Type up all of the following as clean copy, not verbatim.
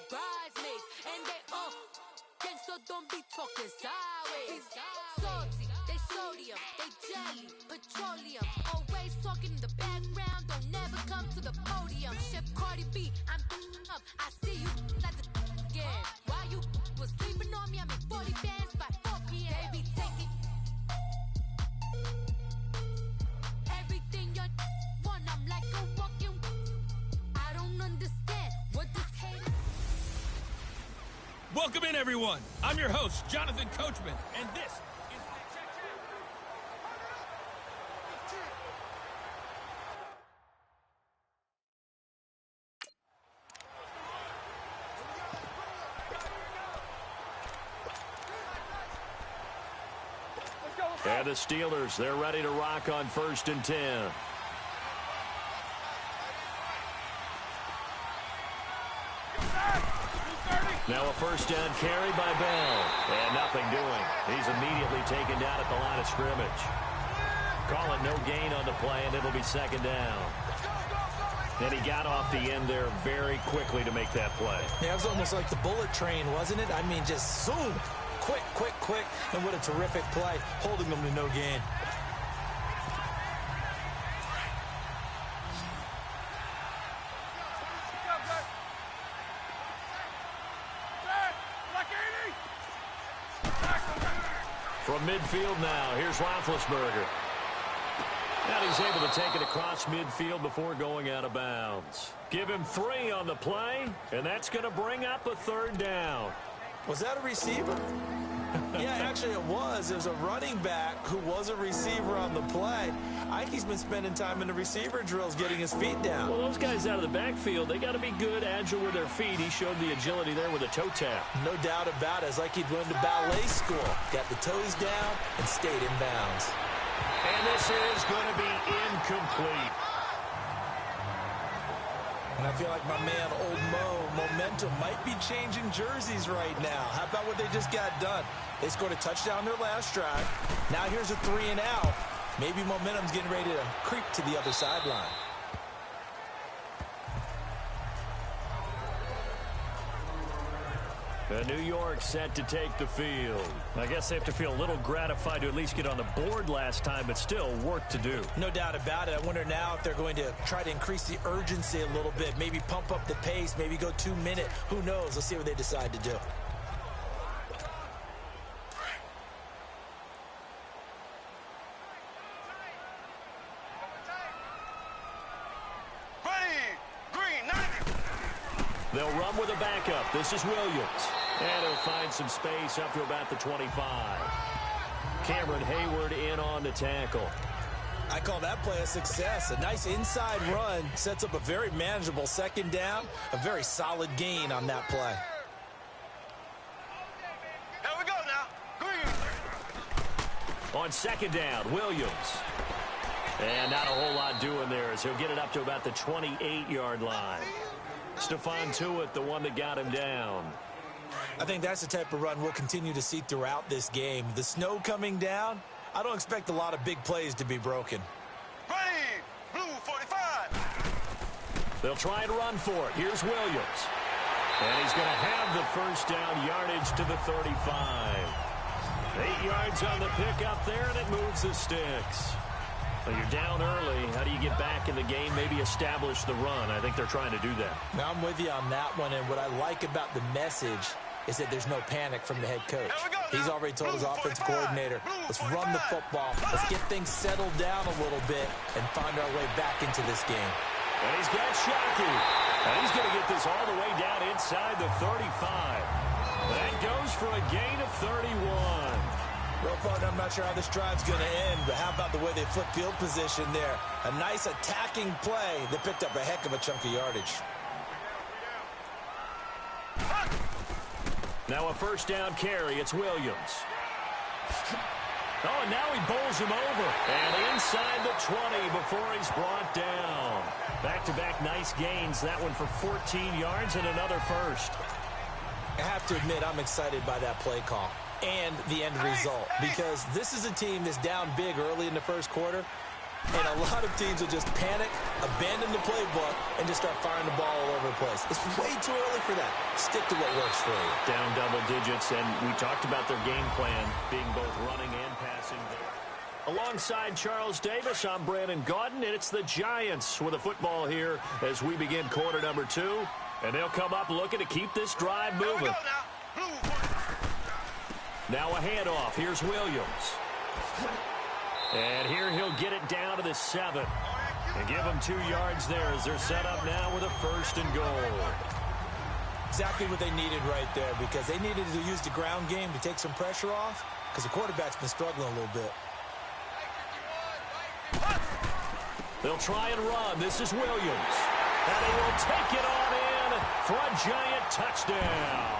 like bridesmaids, and they all so don't be talking sideways. Salty, they sodium, they jelly, petroleum. Always talking in the background, don't never come to the podium. Chef Cardi B, I'm up. I see you like the again. While you was sleeping on me, I made 40 bands by 4 p.m. They be taking everything you want. I'm like a walking. I don't understand what this hate is. Welcome in, everyone. I'm your host, Jonathan Coachman, and this is... And the Steelers, they're ready to rock on 1st and 10. Now a first down carry by Bell. And nothing doing. He's immediately taken down at the line of scrimmage. Call it no gain on the play, and it'll be 2nd down. And he got off the end there very quickly to make that play. Yeah, it was almost like the bullet train, wasn't it? I mean, just zoom. Quick, quick, quick. And what a terrific play, holding them to no gain. From midfield now, here's Roethlisberger. And he's able to take it across midfield before going out of bounds. Give him 3 on the play, and that's going to bring up a 3rd down. Was that a receiver? Yeah, actually it was. It was a running back who was a receiver on the play. Ike's been spending time in the receiver drills getting his feet down. Well, those guys out of the backfield, they got to be good, agile with their feet. He showed the agility there with a toe tap. No doubt about it. It's like he'd went to ballet school. Got the toes down and stayed in bounds. And this is going to be incomplete. And I feel like my man, Old Mo, momentum might be changing jerseys right now. How about what they just got done? They scored a touchdown their last drive. Now here's a 3 and out. Maybe momentum's getting ready to creep to the other sideline. New York set to take the field. I guess they have to feel a little gratified to at least get on the board last time, but still work to do. No doubt about it. I wonder now if they're going to try to increase the urgency a little bit, maybe pump up the pace, maybe go 2-minute. Who knows? Let's see what they decide to do. They'll run with a backup. This is Williams. And he'll find some space up to about the 25. Cameron Hayward in on the tackle. I call that play a success. A nice inside run sets up a very manageable 2nd down. A very solid gain on that play. Here we go now. Green. On 2nd down, Williams. And not a whole lot doing there as he'll get it up to about the 28-yard line. Stephon Tuitt, the one that got him down. I think that's the type of run we'll continue to see throughout this game. The snow coming down, I don't expect a lot of big plays to be broken. Ready, blue 45. They'll try and run for it. Here's Williams. And he's going to have the 1st down yardage to the 35. 8 yards on the pickup there, and it moves the sticks. Well, you're down early. How do you get back in the game, maybe establish the run? I think they're trying to do that. Now, I'm with you on that one, and what I like about the message is that there's no panic from the head coach. He's already told his offensive coordinator, let's run the football, let's get things settled down a little bit and find our way back into this game. And he's got Shockey. And he's going to get this all the way down inside the 35. That goes for a gain of 31. Well, partner, I'm not sure how this drive's going to end, but how about the way they flip field position there? A nice attacking play that picked up a heck of a chunk of yardage. Now a 1st down carry. It's Williams. Oh, and now he bowls him over. And inside the 20 before he's brought down. Back-to-back nice gains. That one for 14 yards and another 1st. I have to admit, I'm excited by that play call and the end result, because this is a team that's down big early in the 1st quarter. And a lot of teams will just panic, abandon the playbook, and just start firing the ball all over the place. It's way too early for that. Stick to what works for you. Down double digits, and we talked about their game plan being both running and passing there. Alongside Charles Davis, I'm Brandon Gaudin, and it's the Giants with the football here as we begin quarter number 2. And they'll come up looking to keep this drive moving. Now a handoff. Here's Williams. And here he'll get it down to the 7. And give them 2 yards there as they're set up now with a 1st and goal. Exactly what they needed right there, because they needed to use the ground game to take some pressure off, because the quarterback's been struggling a little bit. They'll try and run. This is Williams. And he will take it on in for a Giant touchdown.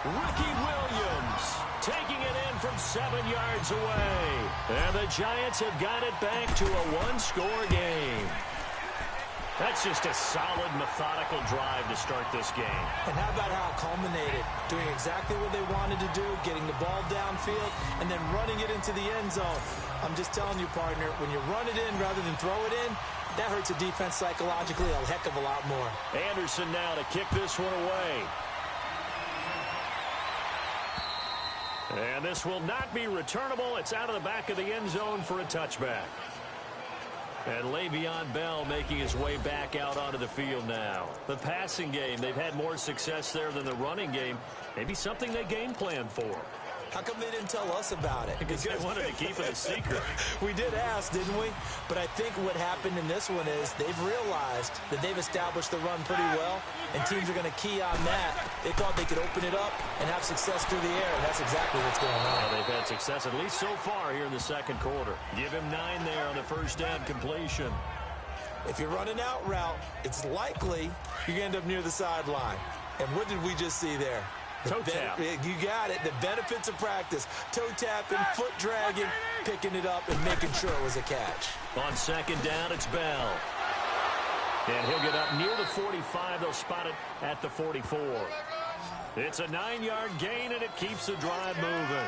Ricky Williams taking it in from 7 yards away. And the Giants have got it back to a 1-score game. That's just a solid, methodical drive to start this game. And how about how it culminated? Doing exactly what they wanted to do, getting the ball downfield, and then running it into the end zone. I'm just telling you, partner, when you run it in rather than throw it in, that hurts a defense psychologically a heck of a lot more. Anderson now to kick this one away. And this will not be returnable. It's out of the back of the end zone for a touchback. And Le'Veon Bell making his way back out onto the field now. The passing game, they've had more success there than the running game. Maybe something they game plan for. How come they didn't tell us about it? Because they wanted to keep it a secret. We did ask, didn't we? But I think what happened in this one is they've realized that they've established the run pretty well, and teams are going to key on that. They thought they could open it up and have success through the air, and that's exactly what's going on. Well, they've had success, at least so far, here in the second quarter. Give him 9 there on the first down completion. If you're running out route, it's likely you're going to end up near the sideline. And what did we just see there? Toe tap. You got it. The benefits of practice. Toe tapping, foot dragging, picking it up, and making sure it was a catch. On second down, it's Bell. And he'll get up near the 45. They'll spot it at the 44. It's a 9-yard gain, and it keeps the drive moving.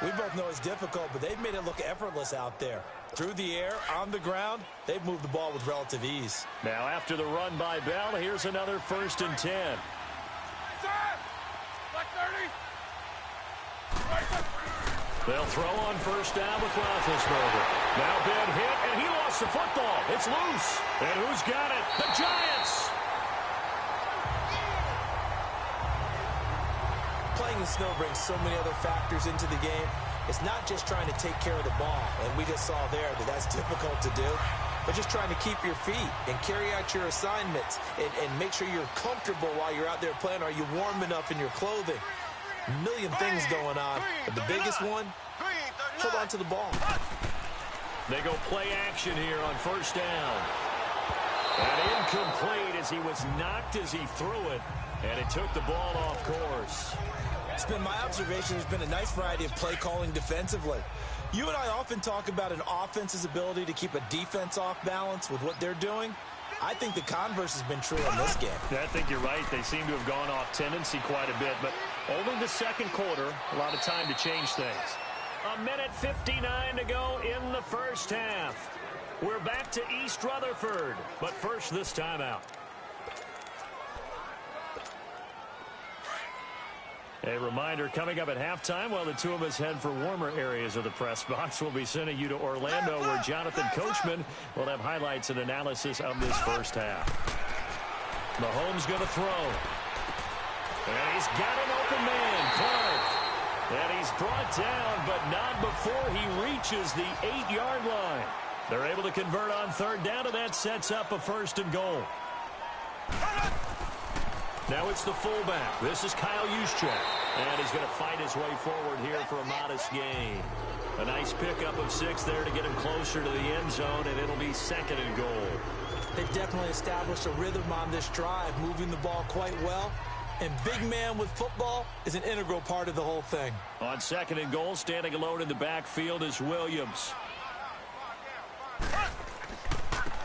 We both know it's difficult, but they've made it look effortless out there. Through the air, on the ground, they've moved the ball with relative ease. Now, after the run by Bell, here's another 1st and 10. They'll throw on first down with Roethlisberger. Now bad hit, and he lost the football. It's loose. And who's got it? The Giants! Playing in snow brings so many other factors into the game. It's not just trying to take care of the ball, and we just saw there that that's difficult to do, but just trying to keep your feet and carry out your assignments and make sure you're comfortable while you're out there playing. Are you warm enough in your clothing? A million things going on, but the biggest one, hold on to the ball. They go play action here on first down. And incomplete as he was knocked as he threw it, and it took the ball off course. It's been my observation there's been a nice variety of play calling defensively. You and I often talk about an offense's ability to keep a defense off balance with what they're doing. I think the converse has been true in this game. I think you're right. They seem to have gone off tendency quite a bit, but only the second quarter, a lot of time to change things. 1:59 to go in the first half. We're back to East Rutherford, but first this timeout. A reminder, coming up at halftime, while the two of us head for warmer areas of the press box, we'll be sending you to Orlando, where Jonathan Coachman will have highlights and analysis of this first half. Mahomes going to throw. And he's got an open man, Clark. And he's brought down, but not before he reaches the 8-yard line. They're able to convert on third down, and that sets up a 1st and goal. Now it's the fullback. This is Kyle Juszczyk. And he's going to fight his way forward here for a modest gain. A nice pickup of 6 there to get him closer to the end zone, and it'll be 2nd and goal. They've definitely established a rhythm on this drive, moving the ball quite well. And big man with football is an integral part of the whole thing. On 2nd and goal, standing alone in the backfield is Williams.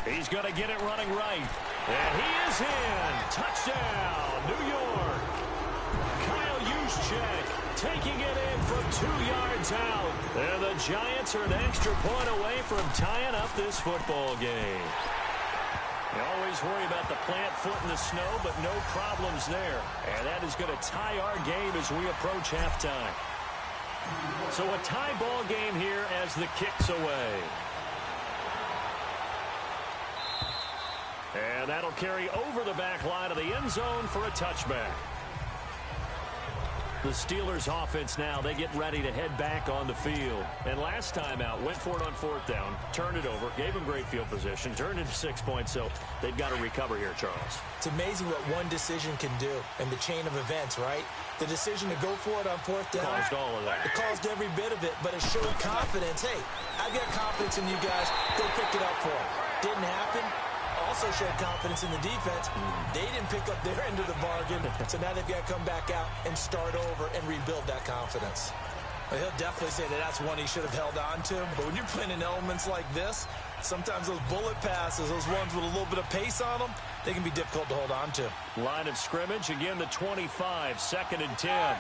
He's going to get it running right. And he is in. Touchdown, New York. Kyle Juszczyk taking it in from 2 yards out. And the Giants are an extra point away from tying up this football game. You always worry about the plant foot in the snow, but no problems there. And that is going to tie our game as we approach halftime. So a tie ball game here as the kick's away. And that'll carry over the back line of the end zone for a touchback. The Steelers offense now, they get ready to head back on the field. And last time out, went for it on 4th down, turned it over, gave them great field position, turned it to 6 points, so they've got to recover here, Charles. It's amazing what one decision can do in the chain of events, right? The decision to go for it on 4th down. Caused all of that. It caused every bit of it, but it showed confidence. Hey, I've got confidence in you guys. Go pick it up for them. Didn't happen. Also showed confidence in the defense. They didn't pick up their end of the bargain, so now they've got to come back out and start over and rebuild that confidence. Well, he'll definitely say that that's one he should have held on to, but when you're playing in elements like this, sometimes those bullet passes, those ones with a little bit of pace on them, they can be difficult to hold on to. Line of scrimmage, again the 25, 2nd and 10.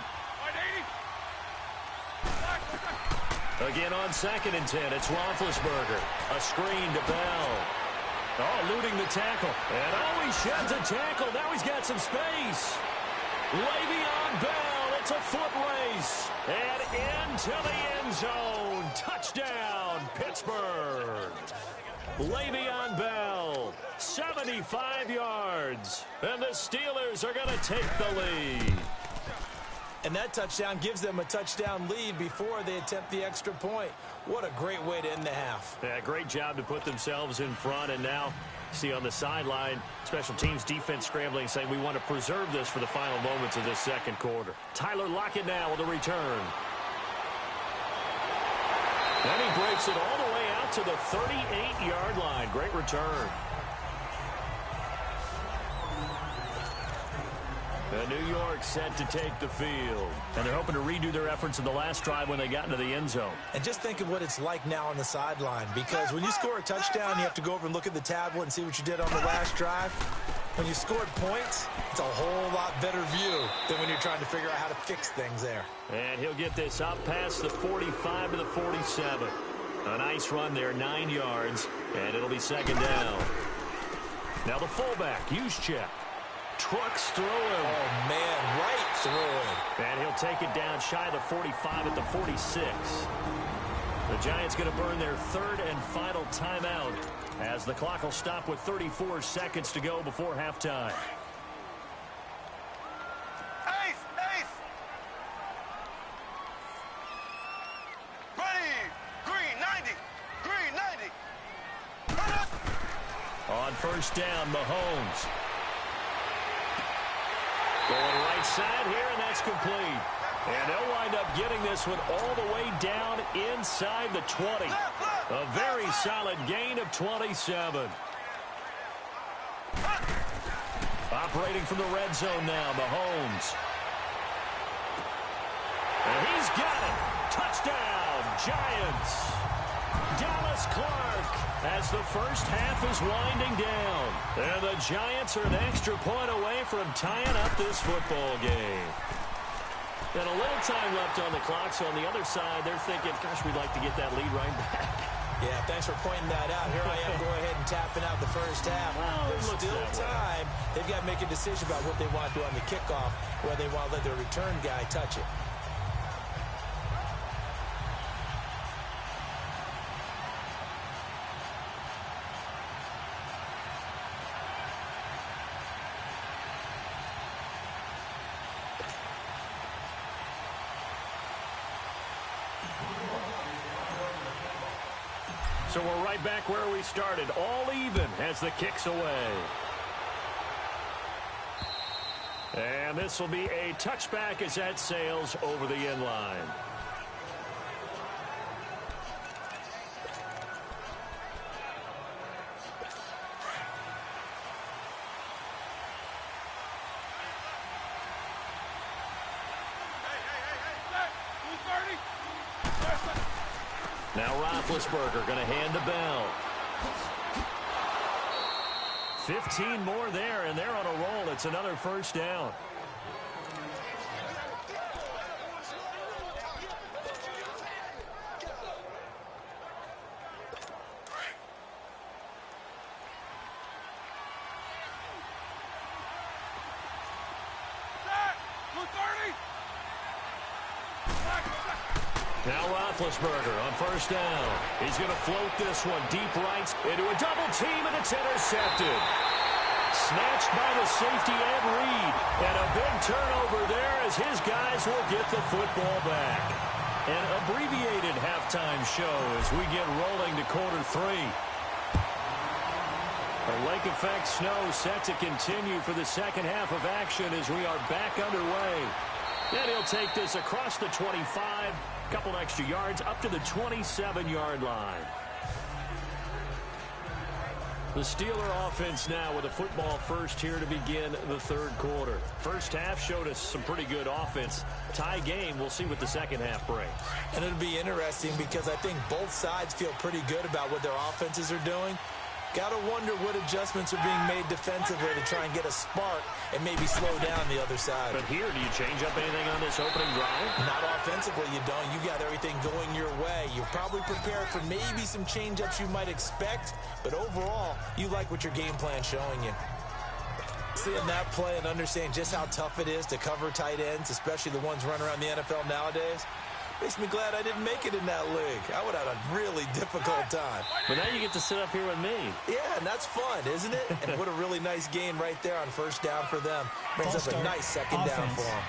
Again on 2nd and 10, it's Roethlisberger. A screen to Bell. Oh, eluding the tackle. And oh, he sheds a tackle. Now he's got some space. Le'Veon Bell, it's a foot race. And into the end zone. Touchdown, Pittsburgh. Le'Veon Bell, 75 yards. And the Steelers are going to take the lead. And that touchdown gives them a touchdown lead before they attempt the extra point. What a great way to end the half. Yeah, great job to put themselves in front. And now, see on the sideline, special teams defense scrambling, saying we want to preserve this for the final moments of this 2nd quarter. Tyler Lockett now with a return. And he breaks it all the way out to the 38-yard line. Great return. New York set to take the field. And they're hoping to redo their efforts in the last drive when they got into the end zone. And just think of what it's like now on the sideline. Because when you score a touchdown, you have to go over and look at the tablet and see what you did on the last drive. When you scored points, it's a whole lot better view than when you're trying to figure out how to fix things there. And he'll get this up past the 45 to the 47. A nice run there, 9 yards. And it'll be 2nd down. Now the fullback, Juszczyk. Trucks through him. Oh, man, right through him. And he'll take it down shy of the 45 at the 46. The Giants going to burn their 3rd and final timeout as the clock will stop with 34 seconds to go before halftime. Ace! Ready! Green 90! Green 90! On 1st down, Mahomes. Going right side here, and that's complete. And they'll wind up getting this one all the way down inside the 20. A very solid gain of 27. Operating from the red zone now, Mahomes. And he's got it. Touchdown, Giants. Dallas Clark as the first half is winding down. And the Giants are an extra point away from tying up this football game. And a little time left on the clock, so on the other side, they're thinking, gosh, we'd like to get that lead right back. Yeah, thanks for pointing that out. Here I am going ahead and tapping out the first half. Well, there's still time. They've got to make a decision about what they want to do on the kickoff, whether they want to let their return guy touch it. So we're right back where we started, all even as the kick's away. And this will be a touchback as that sails over the end line. Now Roethlisberger going to hand to Bell. 15 more there, and they're on a roll. It's another first down. Now Roethlisberger on first down. He's going to float this one deep right into a double team, and it's intercepted. Snatched by the safety Ed Reed. And a big turnover there as his guys will get the football back. An abbreviated halftime show as we get rolling to quarter three. The lake effect snow set to continue for the second half of action as we are back underway. And he'll take this across the 25, a couple extra yards up to the 27-yard line. The Steeler offense now with a football first here to begin the third quarter. First half showed us some pretty good offense. Tie game, we'll see what the second half brings. And it'll be interesting because I think both sides feel pretty good about what their offenses are doing. Got to wonder what adjustments are being made defensively to try and get a spark and maybe slow down the other side. But here, do you change up anything on this opening drive? Not offensively, you don't. You got everything going your way. You're probably prepared for maybe some change-ups you might expect, but overall, you like what your game plan's showing you. Seeing that play and understanding just how tough it is to cover tight ends, especially the ones running around the NFL nowadays, makes me glad I didn't make it in that league. I would have had a really difficult time. But now you get to sit up here with me. Yeah, and that's fun, isn't it? And what a really nice gain right there on first down for them. Brings up a nice second down for them.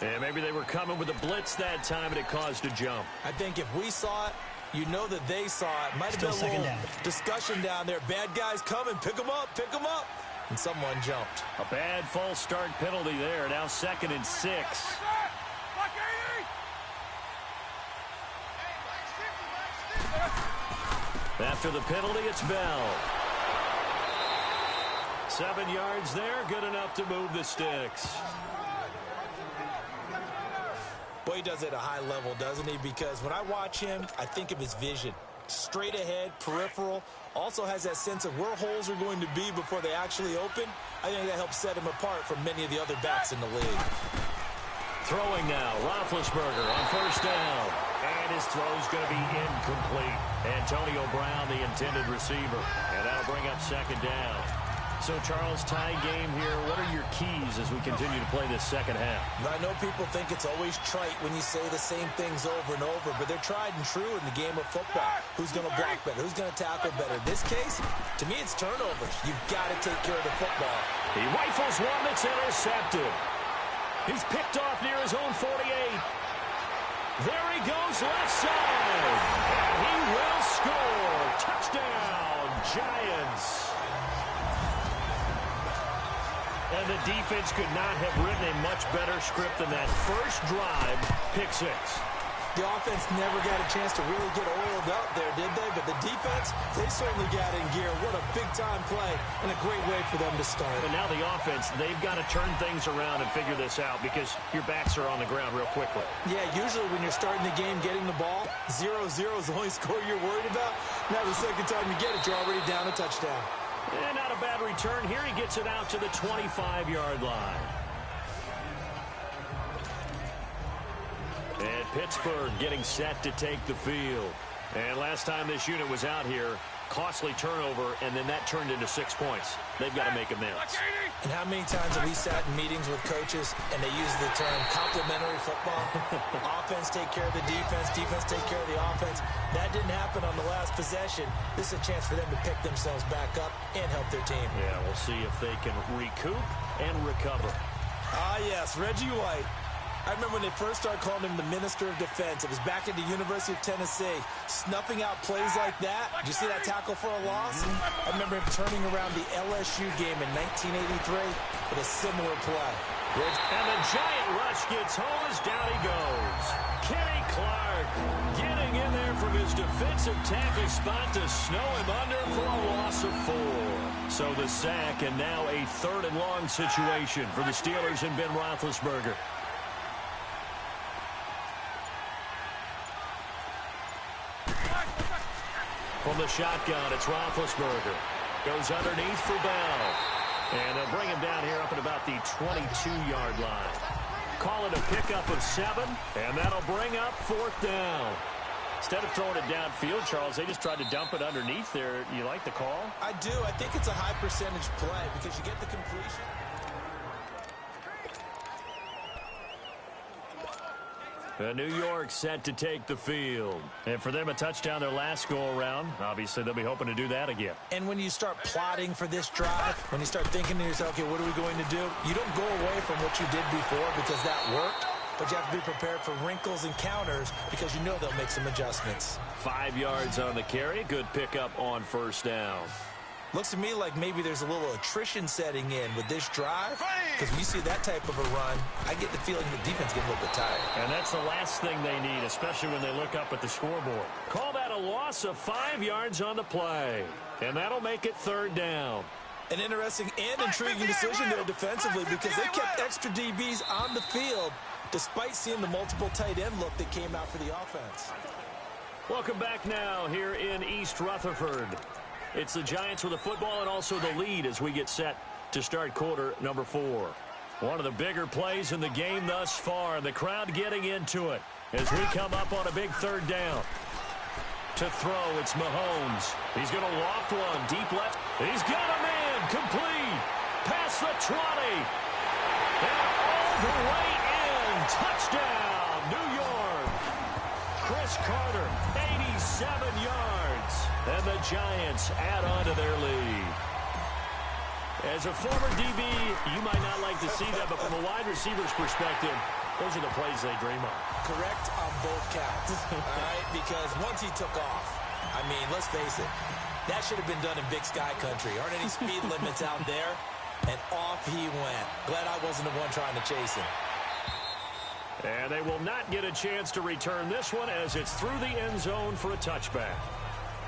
And maybe they were coming with a blitz that time, and it caused a jump. I think if we saw it, you know that they saw it. Might have been a little discussion down there. Bad guys coming. Pick them up. Pick them up. And someone jumped. A bad false start penalty there. Now 2nd and 6. After the penalty, it's Bell. 7 yards there, good enough to move the sticks. Boy, he does it at a high level, doesn't he? Because when I watch him, I think of his vision. Straight ahead, peripheral. Also has that sense of where holes are going to be before they actually open. I think that helps set him apart from many of the other backs in the league. Throwing now, Roethlisberger on first down. And his throw's going to be incomplete. Antonio Brown, the intended receiver. And that'll bring up 2nd down. So, Charles, tie game here. What are your keys as we continue to play this second half? I know people think it's always trite when you say the same things over and over, but they're tried and true in the game of football. Who's going to block better? Who's going to tackle better? In this case, to me, it's turnovers. You've got to take care of the football. He rifles one that's intercepted. He's picked off near his own 48. There he goes left side. And he will score. Touchdown, Giants. And the defense could not have written a much better script than that first drive, pick 6. The offense never got a chance to really get oiled up there, did they? But the defense, they certainly got in gear. What a big-time play and a great way for them to start. But now the offense, they've got to turn things around and figure this out because your backs are on the ground real quickly. Yeah, usually when you're starting the game getting the ball, 0-0 is the only score you're worried about. Now the second time you get it, you're already down a touchdown. And not a bad return here. He gets it out to the 25-yard line. And Pittsburgh getting set to take the field. And last time this unit was out here, costly turnover, and then that turned into 6 points. They've got to make amends. And how many times have we sat in meetings with coaches and they use the term complementary football? Offense take care of the defense, defense take care of the offense. That didn't happen on the last possession. This is a chance for them to pick themselves back up and help their team. Yeah, we'll see if they can recoup and recover. Ah, yes, Reggie White. I remember when they first started calling him the Minister of Defense. It was back at the University of Tennessee. Snuffing out plays like that. Did you see that tackle for a loss? I remember him turning around the LSU game in 1983 with a similar play. And the giant rush gets home as down he goes. Kenny Clark getting in there from his defensive tackle spot to snow him under for a loss of 4. So the sack and now a 3rd and long situation for the Steelers and Ben Roethlisberger. From the shotgun, it's Roethlisberger. Goes underneath for Bell. And they'll bring him down here up at about the 22-yard line. Call it a pickup of 7, and that'll bring up 4th down. Instead of throwing it downfield, Charles, they just tried to dump it underneath there. You like the call? I do. I think it's a high percentage play because you get the completion. New York set to take the field. And for them, a touchdown their last go-around. Obviously, they'll be hoping to do that again. And when you start plotting for this drive, when you start thinking to yourself, okay, what are we going to do? You don't go away from what you did before because that worked, but you have to be prepared for wrinkles and counters because you know they'll make some adjustments. 5 yards on the carry. Good pickup on first down. Looks to me like maybe there's a little attrition setting in with this drive, because when you see that type of a run, I get the feeling the defense getting a little bit tired. And that's the last thing they need, especially when they look up at the scoreboard. Call that a loss of 5 yards on the play. And that'll make it third down. An interesting and intriguing decision there defensively because they kept extra DBs on the field despite seeing the multiple tight end look that came out for the offense. Welcome back now here in East Rutherford. It's the Giants with the football and also the lead as we get set to start quarter number 4. One of the bigger plays in the game thus far, and the crowd getting into it as we come up on a big third down. To throw, it's Mahomes. He's going to loft one, deep left. He's got a man, complete. Past the 20. And all the way in. Touchdown, New York. Chris Carter, 87 yards. And the Giants add on to their lead. As a former DB, you might not like to see that, but from a wide receiver's perspective, those are the plays they dream of. Correct on both counts, all right? Because once he took off, I mean, let's face it, that should have been done in Big Sky Country. Aren't any speed limits out there? And off he went. Glad I wasn't the one trying to chase him. And they will not get a chance to return this one as it's through the end zone for a touchback.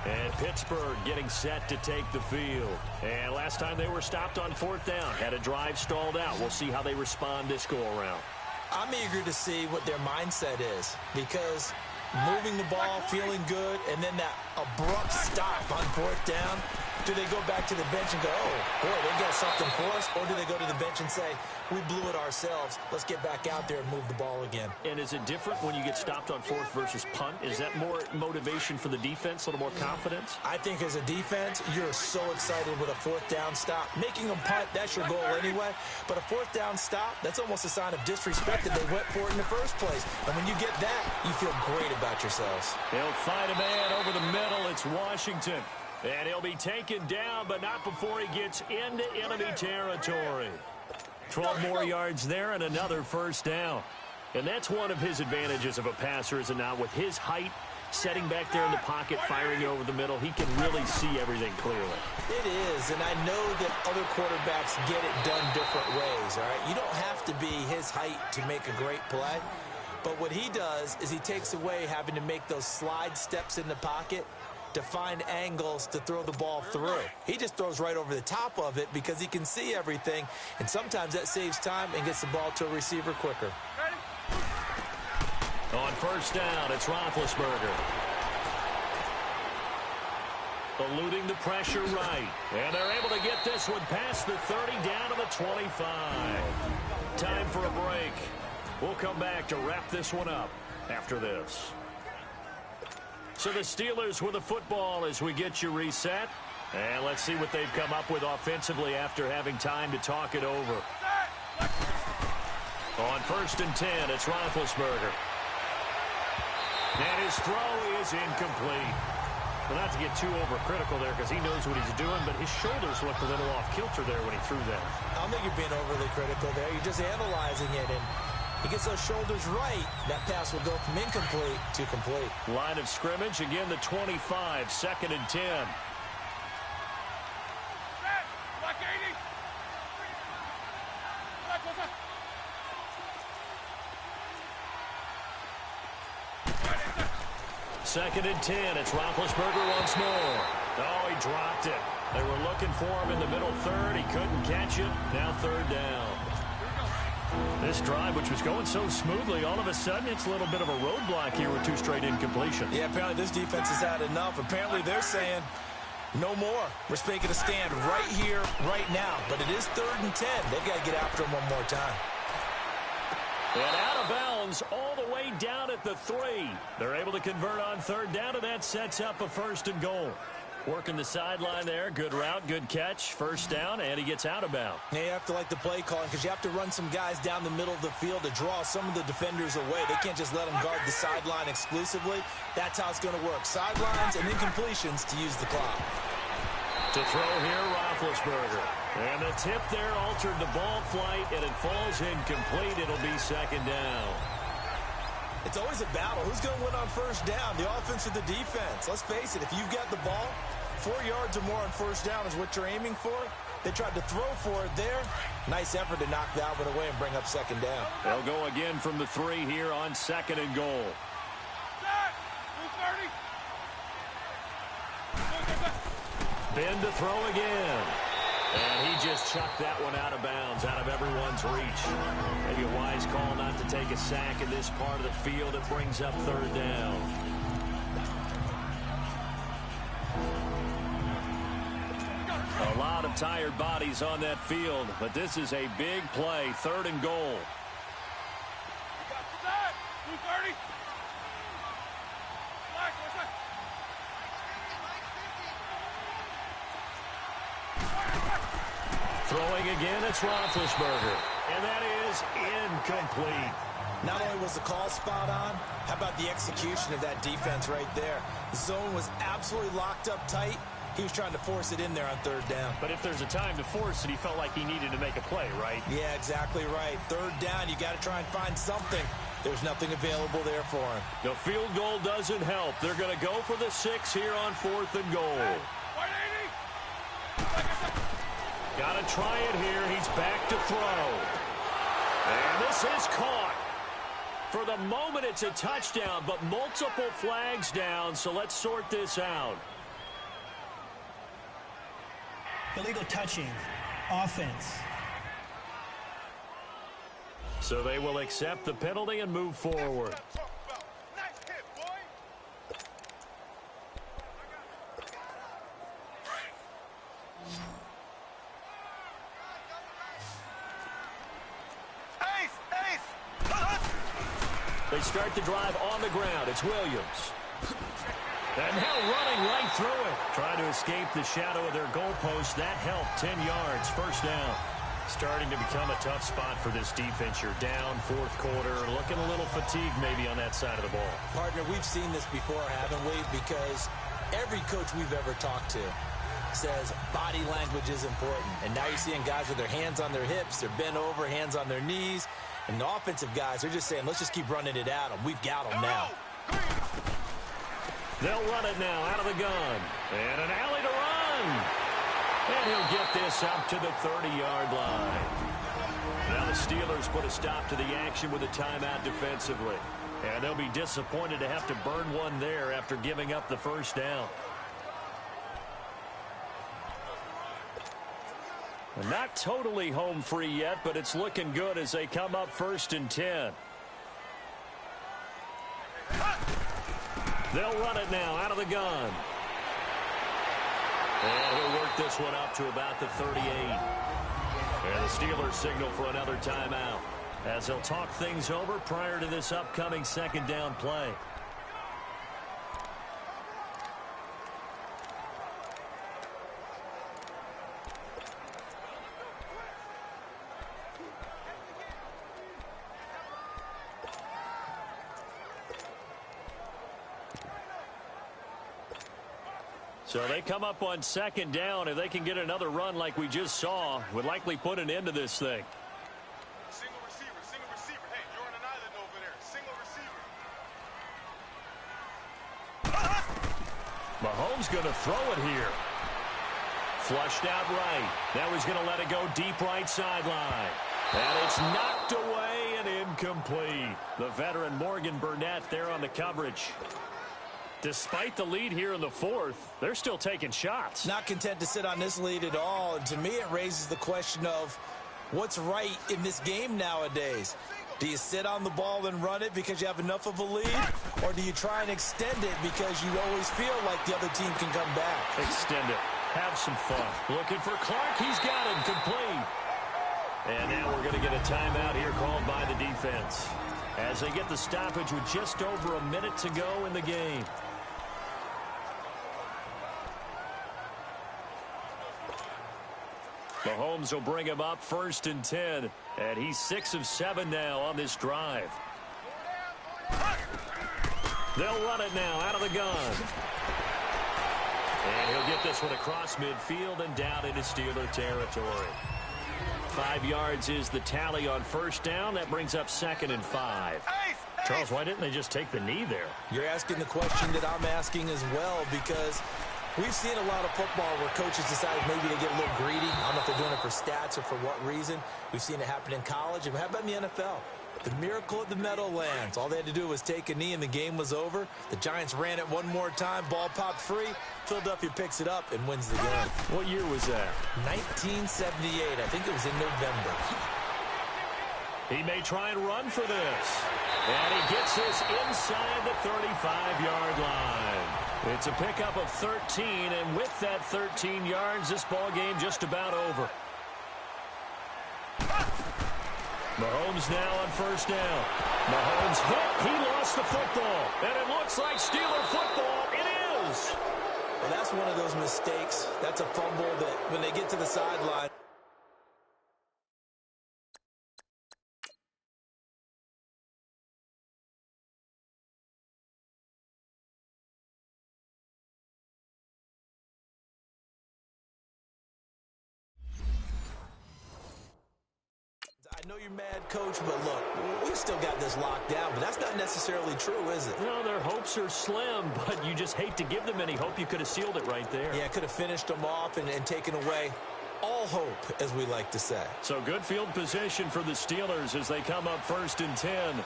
And Pittsburgh getting set to take the field. And last time they were stopped on fourth down, had a drive stalled out. We'll see how they respond this go-around. I'm eager to see what their mindset is because moving the ball, feeling good, and then that abrupt stop on fourth down, do they go back to the bench and go, oh, boy, they got something for us? Or do they go to the bench and say, we blew it ourselves. Let's get back out there and move the ball again. And is it different when you get stopped on fourth versus punt? Is that more motivation for the defense, a little more confidence? I think as a defense, you're so excited with a fourth down stop. Making them punt, that's your goal anyway. But a fourth down stop, that's almost a sign of disrespect that they went for it in the first place. And when you get that, you feel great about yourselves. They'll find a man over the middle. It's Washington. And he'll be taken down, but not before he gets into enemy territory. 12 more yards there and another first down. And that's one of his advantages of a passer, is it not? With his height, setting back there in the pocket, firing over the middle, he can really see everything clearly. It is, and I know that other quarterbacks get it done different ways, all right? You don't have to be his height to make a great play. But what he does is he takes away having to make those slide steps in the pocket to find angles to throw the ball through. He just throws right over the top of it because he can see everything, and sometimes that saves time and gets the ball to a receiver quicker. On first down, it's Roethlisberger. Eluding the pressure right. And they're able to get this one past the 30 down to the 25. Time for a break. We'll come back to wrap this one up after this. So the Steelers with the football as we get you reset. And let's see what they've come up with offensively after having time to talk it over. On first and 10, it's Roethlisberger. And his throw is incomplete. Well, not to get too overcritical there because he knows what he's doing, but his shoulders looked a little off kilter there when he threw that. I don't think you're being overly critical there. You're just analyzing it, and he gets those shoulders right. That pass will go from incomplete to complete. Line of scrimmage, again the 25, second and 10. Second and 10, it's Roethlisberger once more. Oh, he dropped it. They were looking for him in the middle third. He couldn't catch it. Now third down. This drive, which was going so smoothly, all of a sudden it's a little bit of a roadblock here with 2 straight incompletions. Yeah, apparently this defense has had enough. Apparently they're saying no more. We're making a stand right here, right now. But it is third and 10. They've got to get after him one more time. And out of bounds all the way down at the 3. They're able to convert on third down, and that sets up a first and goal. Working the sideline there. Good route, good catch. First down, and he gets out of bounds. Now you have to like the play calling because you have to run some guys down the middle of the field to draw some of the defenders away. They can't just let them guard the sideline exclusively. That's how it's going to work. Sidelines and incompletions to use the clock. To throw here, Roethlisberger. And the tip there altered the ball flight, and it falls incomplete. It'll be second down. It's always a battle. Who's going to win on first down, the offense or the defense? Let's face it, if you've got the ball, 4 yards or more on first down is what you're aiming for. They tried to throw for it there. Nice effort to knock that one away and bring up second down. They'll go again from the 3 here on second and goal. Ben to throw again. And he just chucked that one out of bounds, out of everyone's reach. Maybe a wise call not to take a sack in this part of the field. It brings up third down. A lot of tired bodies on that field, but this is a big play, third and goal. Throwing again, it's Roethlisberger. And that is incomplete. Not only was the call spot on, how about the execution of that defense right there? The zone was absolutely locked up tight. He was trying to force it in there on third down. But if there's a time to force it, he felt like he needed to make a play, right? Yeah, exactly right. Third down, you got to try and find something. There's nothing available there for him. The field goal doesn't help. They're going to go for the 6 here on fourth and goal. Got to try it here. He's back to throw. And this is caught. For the moment, it's a touchdown, but multiple flags down, so let's sort this out. Illegal touching. Offense. So they will accept the penalty and move forward. They start the drive on the ground. It's Williams. And now running right through it. Trying to escape the shadow of their goalpost. That helped. 10 yards. First down. Starting to become a tough spot for this defense. You're down fourth quarter. Looking a little fatigued maybe on that side of the ball. Partner, we've seen this before, haven't we? Because every coach we've ever talked to says body language is important. And now you're seeing guys with their hands on their hips. They're bent over, hands on their knees. And the offensive guys, they're just saying, let's just keep running it at them. We've got them now. They'll run it now out of the gun. And an alley to run. And he'll get this up to the 30-yard line. Now the Steelers put a stop to the action with a timeout defensively. And they'll be disappointed to have to burn one there after giving up the first down. Not totally home free yet, but it's looking good as they come up first and 10. They'll run it now out of the gun. And he'll work this one up to about the 38. And the Steelers signal for another timeout as they'll talk things over prior to this upcoming second down play. So they come up on second down. If they can get another run like we just saw, would likely put an end to this thing. Single receiver. Hey, you're on an island over there. Single receiver. Mahomes going to throw it here. Flushed out right. Now he's going to let it go deep right sideline. And it's knocked away and incomplete. The veteran Morgan Burnett there on the coverage. Despite the lead here in the fourth, they're still taking shots. Not content to sit on this lead at all. And to me, it raises the question of what's right in this game nowadays. Do you sit on the ball and run it because you have enough of a lead? Or do you try and extend it because you always feel like the other team can come back? Extend it. Have some fun. Looking for Clark. He's got him complete. And now we're going to get a timeout here called by the defense as they get the stoppage with just over a minute to go in the game. Mahomes will bring him up 1st and 10, and he's 6 of 7 now on this drive. They'll run it now out of the gun. And he'll get this one across midfield and down into Steeler territory. 5 yards is the tally on 1st down. That brings up 2nd and 5. Charles, why didn't they just take the knee there? You're asking the question that I'm asking as well, because we've seen a lot of football where coaches decide maybe to get a little greedy. I don't know if they're doing it for stats or for what reason. We've seen it happen in college. And how about in the NFL? The miracle of the Meadowlands. All they had to do was take a knee and the game was over. The Giants ran it one more time. Ball popped free. Philadelphia picks it up and wins the game. What year was that? 1978. I think it was in November. He may try and run for this. And he gets this inside the 35-yard line. It's a pickup of 13, and with that 13 yards, this ball game just about over. Mahomes now on 1st down. Mahomes hit. He lost the football. And it looks like Steeler football. It is. Well, that's one of those mistakes. That's a fumble that when they get to the sideline. I know you're mad, Coach, but look, we still got this locked down, but that's not necessarily true, is it? No, their hopes are slim, but you just hate to give them any hope. You could have sealed it right there. Yeah, could have finished them off and taken away all hope, as we like to say. So good field position for the Steelers as they come up 1st and 10.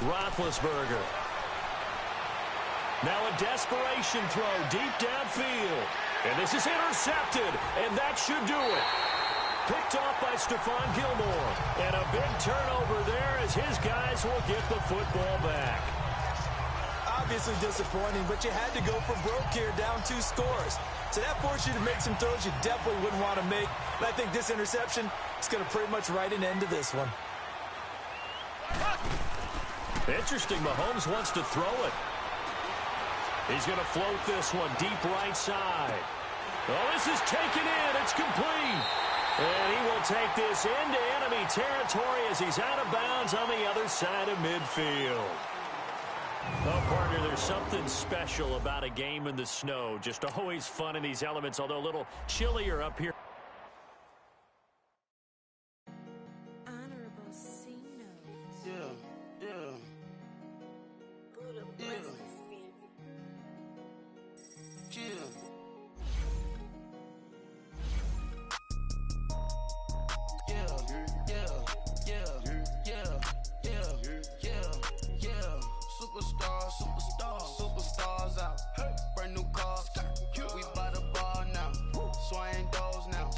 Roethlisberger. Now a desperation throw deep downfield. And this is intercepted, and that should do it. Picked off by Stephon Gilmore. And a big turnover there as his guys will get the football back. Obviously disappointing, but you had to go for broke here, down 2 scores. So that forced you to make some throws you definitely wouldn't want to make. And I think this interception is going to pretty much write an end to this one. Interesting, Mahomes wants to throw it. He's going to float this one deep right side. Oh, this is taken in. It's complete. And he will take this into enemy territory as he's out of bounds on the other side of midfield. Oh, partner, there's something special about a game in the snow. Just always fun in these elements, although a little chillier up here. Honorable C notes. Yeah. Superstars out. Brand new cars. We buy the ball now. Swing doors now.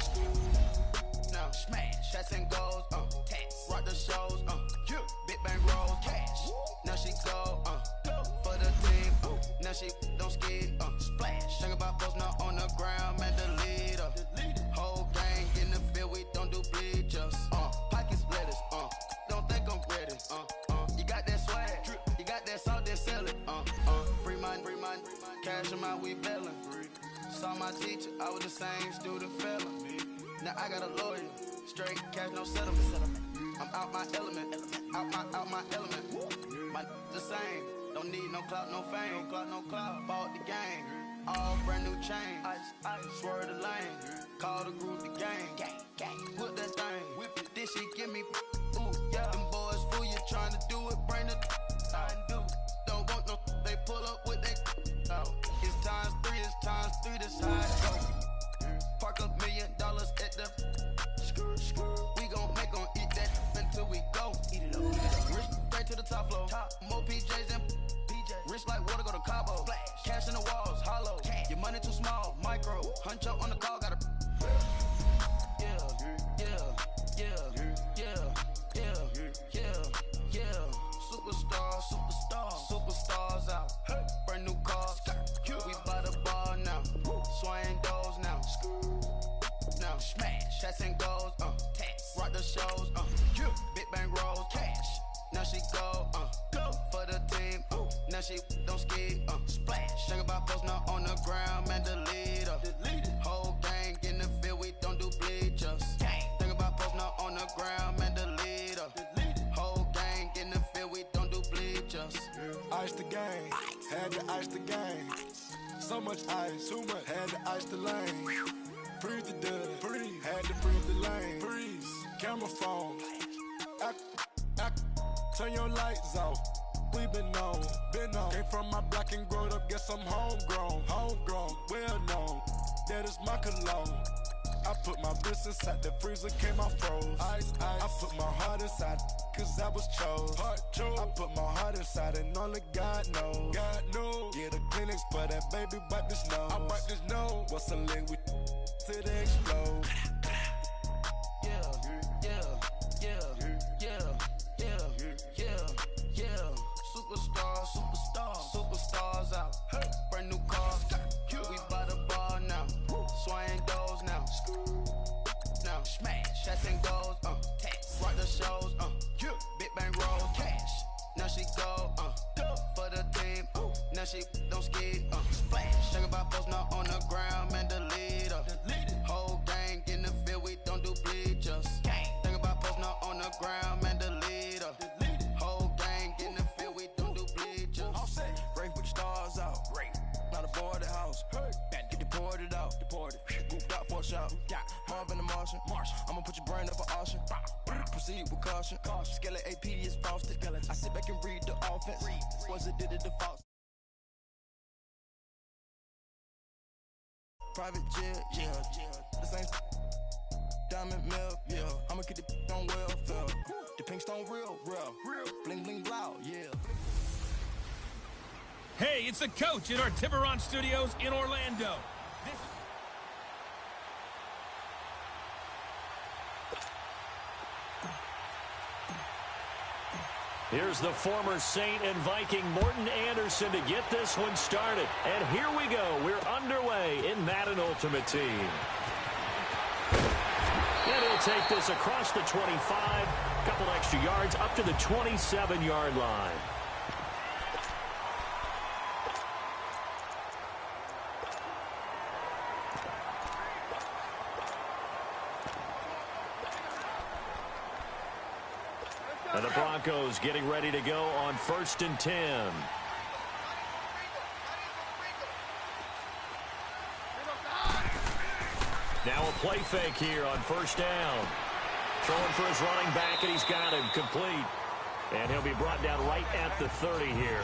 Now smash. Shots and goals. Rock the shows. Big bang rolls. Cash. Now she go. For the team. Now she don't skid. Splash. Think about post now on the ground. Man, the leader. Whole gang in the field. We don't do bleachers. Pockets lettuce. Don't think I'm ready. You got that swag. You got that salt, then sell it. Free mind. Cash them out, we bellin'. Saw my teacher, I was the same student fella. Now I got a lawyer. Straight cash, no settlement. I'm out my element. Out my element. My the same. Don't need no clout, no fame. No clout. Bought the game. All brand new chain. I swerve the lane. Call the group the gang. Whip that thing. Whip it. This shit give me. Ooh, yeah. Them boys fool you trying to do it. Bring the. I do. Don't want no. They pull up with they. It's times 3. This how it go. Park $1 million at the. We gon' eat that until we go. Eat it up. Rich straight to the top floor. More PJs and PJs. Rich like water, go to Cabo. Splash. Cash in the walls, hollow. Cash. Your money too small, micro. Hunch up on the call, gotta. Superstars out. Brand new cars. We buy the ball now. Swing doors now. Now smash. Shots and goals. Rock the shows. Big bang rolls. Cash. Now she go. For the team. Now she don't ski, splash. Think about posting up on the ground, man, delete her. Whole gang in the field, we don't do bleachers. Think about posting up on the ground, man, delete her. Whole gang in the field, we don't do bleachers. Ice the game, had to ice the game. So much ice, too much, had to ice the lane. Freeze the dud, freeze, had to freeze the lane. Freeze, camera phone. Turn your lights off. We been on. Came from my block and growed up, guess I'm homegrown, well known. That is my cologne. I put my wrist inside the freezer, came out froze. Ice. I put my heart inside, cause I was chose. I put my heart inside and only God knows. Yeah, the clinics for that baby, wipe this nose. I wipe this nose. What's a lick with till they explode? Superstars out. Brand new cars. We by the bar now. Swaying doors now. Now smash. Shots and goals. Tax. Rock the shows. Big bang rolls. Cash. Now she go. For the team. Now she don't ski. Splash. Think about posting up on the ground, man, delete her. Whole gang in the field, we don't do bleachers. Think about posting up on the ground, man, delete her. Whole gang in the field, we don't do bleachers. Rain put the stars out. Not aboard the house. Get deported out. Gooped out for a shot. Marvin the Martian. I'ma put your brain up for auction. Proceed with caution. Skeleton AP is frosted. I sit back and read the offense. Was it did it default? Private jet, yeah. The same diamond milk, yeah. I'ma keep the on welfare. The pink stone real. Bling bling blow, yeah. Hey, it's the coach at our Tiburon Studios in Orlando. Here's the former Saint and Viking Morten Andersen to get this one started. And here we go. We're underway in Madden Ultimate Team. And he'll take this across the 25. Couple extra yards up to the 27-yard line. And the Broncos getting ready to go on 1st and 10. Now a play fake here on 1st down. Throwing for his running back, and he's got him complete. And he'll be brought down right at the 30 here.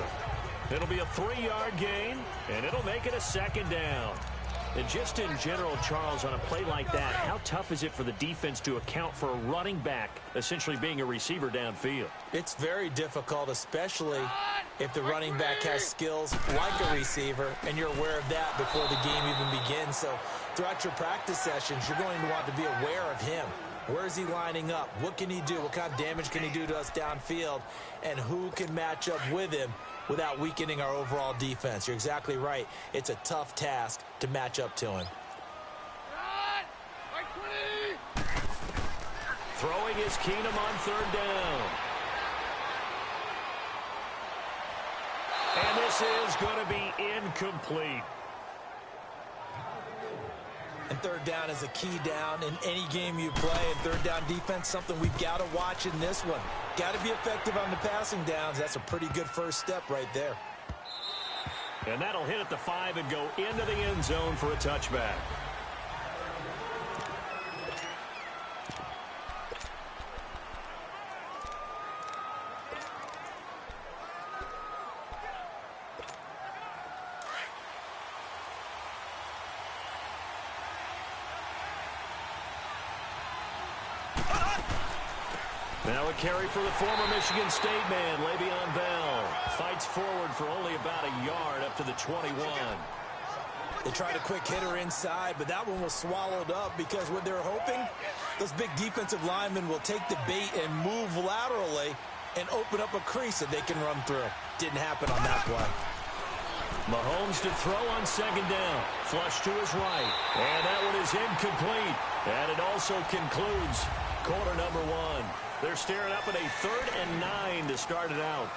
It'll be a 3-yard gain, and it'll make it a 2nd down. And just in general, Charles, on a play like that, how tough is it for the defense to account for a running back essentially being a receiver downfield? It's very difficult, especially if the running back has skills like a receiver, and you're aware of that before the game even begins. So throughout your practice sessions, you're going to want to be aware of him. Where is he lining up? What can he do? What kind of damage can he do to us downfield? And who can match up with him without weakening our overall defense? You're exactly right. It's a tough task to match up to him. Throwing is Keenum on 3rd down. And this is going to be incomplete. And 3rd down is a key down in any game you play. And 3rd down defense, something we've got to watch in this one. Got to be effective on the passing downs. That's a pretty good first step right there. And that'll hit at the 5 and go into the end zone for a touchback. Now a carry for the former Michigan State man, Le'Veon Bell. Fights forward for only about a yard up to the 21. They tried a quick hitter inside, but that one was swallowed up because what they're hoping, those big defensive linemen will take the bait and move laterally and open up a crease that they can run through. Didn't happen on that play. Mahomes to throw on 2nd down. Flush to his right. And that one is incomplete. And it also concludes quarter number 1. They're staring up at a 3rd and 9 to start it out.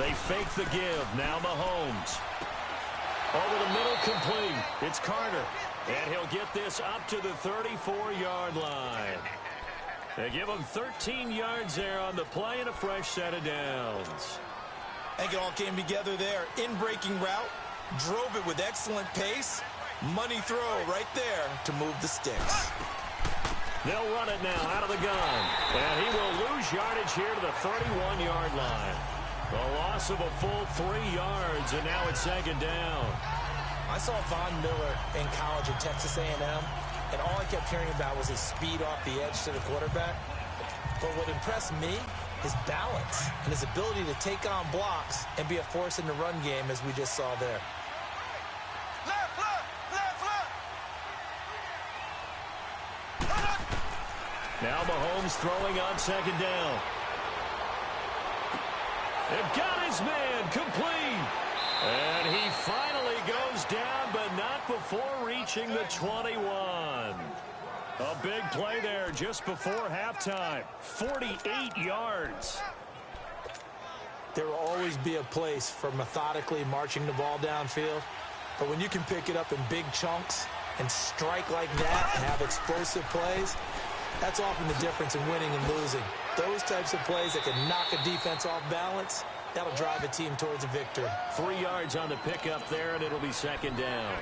They fake the give. Now Mahomes. Over the middle, complete. It's Carter. And he'll get this up to the 34-yard line. They give him 13 yards there on the play and a fresh set of downs. I think it all came together there. In-breaking route. Drove it with excellent pace. Money throw right there to move the sticks. They'll run it now out of the gun. And he will lose yardage here to the 31-yard line. A loss of a full 3 yards, and now it's second down. I saw Von Miller in college at Texas A&M, and all I kept hearing about was his speed off the edge to the quarterback. But what impressed me, his balance and his ability to take on blocks and be a force in the run game, as we just saw there. Now Mahomes throwing on second down. They've got his man complete. And he finally goes down, but not before reaching the 21. A big play there just before halftime. 48 yards. There will always be a place for methodically marching the ball downfield. But when you can pick it up in big chunks and strike like that and have explosive plays, that's often the difference in winning and losing. Those types of plays that can knock a defense off balance, that'll drive a team towards a victory. 3 yards on the pickup there, and it'll be second down.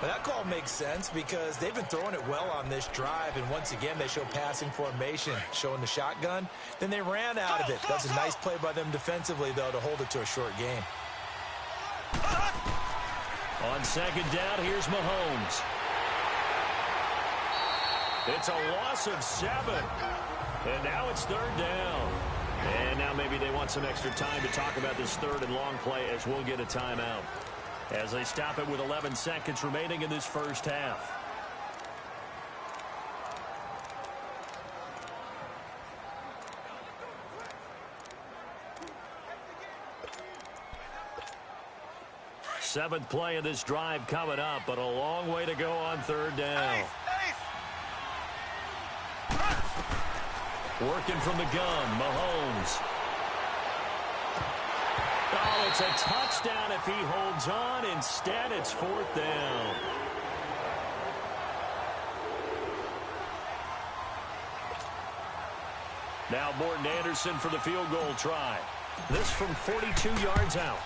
But that call makes sense because they've been throwing it well on this drive, and once again they show passing formation, showing the shotgun. Then they ran out of it. That's a nice play by them defensively, though, to hold it to a short game. On second down, here's Mahomes. It's a loss of 7. And now it's third down. And now maybe they want some extra time to talk about this third and long play as we'll get a timeout. As they stop it with 11 seconds remaining in this first half. Seventh play of this drive coming up, but a long way to go on third down. Working from the gun, Mahomes. Oh, it's a touchdown if he holds on. Instead, it's fourth down. Now Morton Anderson for the field goal try. This from 42 yards out.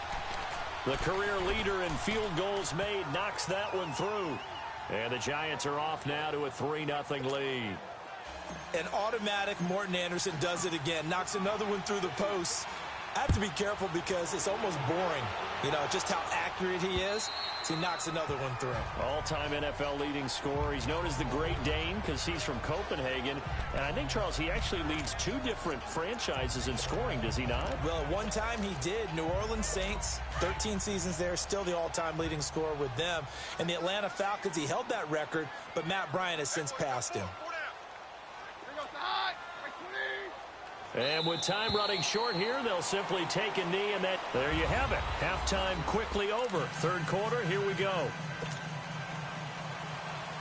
The career leader in field goals made knocks that one through. And the Giants are off now to a 3-0 lead. An automatic Morton Anderson does it again. Knocks another one through the post. I have to be careful because it's almost boring. You know, just how accurate he is. So he knocks another one through. All-time NFL leading scorer. He's known as the Great Dane because he's from Copenhagen. And I think, Charles, he actually leads 2 different franchises in scoring, does he not? Well, at one time he did. New Orleans Saints, 13 seasons there, still the all-time leading scorer with them. And the Atlanta Falcons, he held that record, but Matt Bryant has since passed him. And with time running short here, they'll simply take a knee, and there you have it. Halftime quickly over. Third quarter, here we go.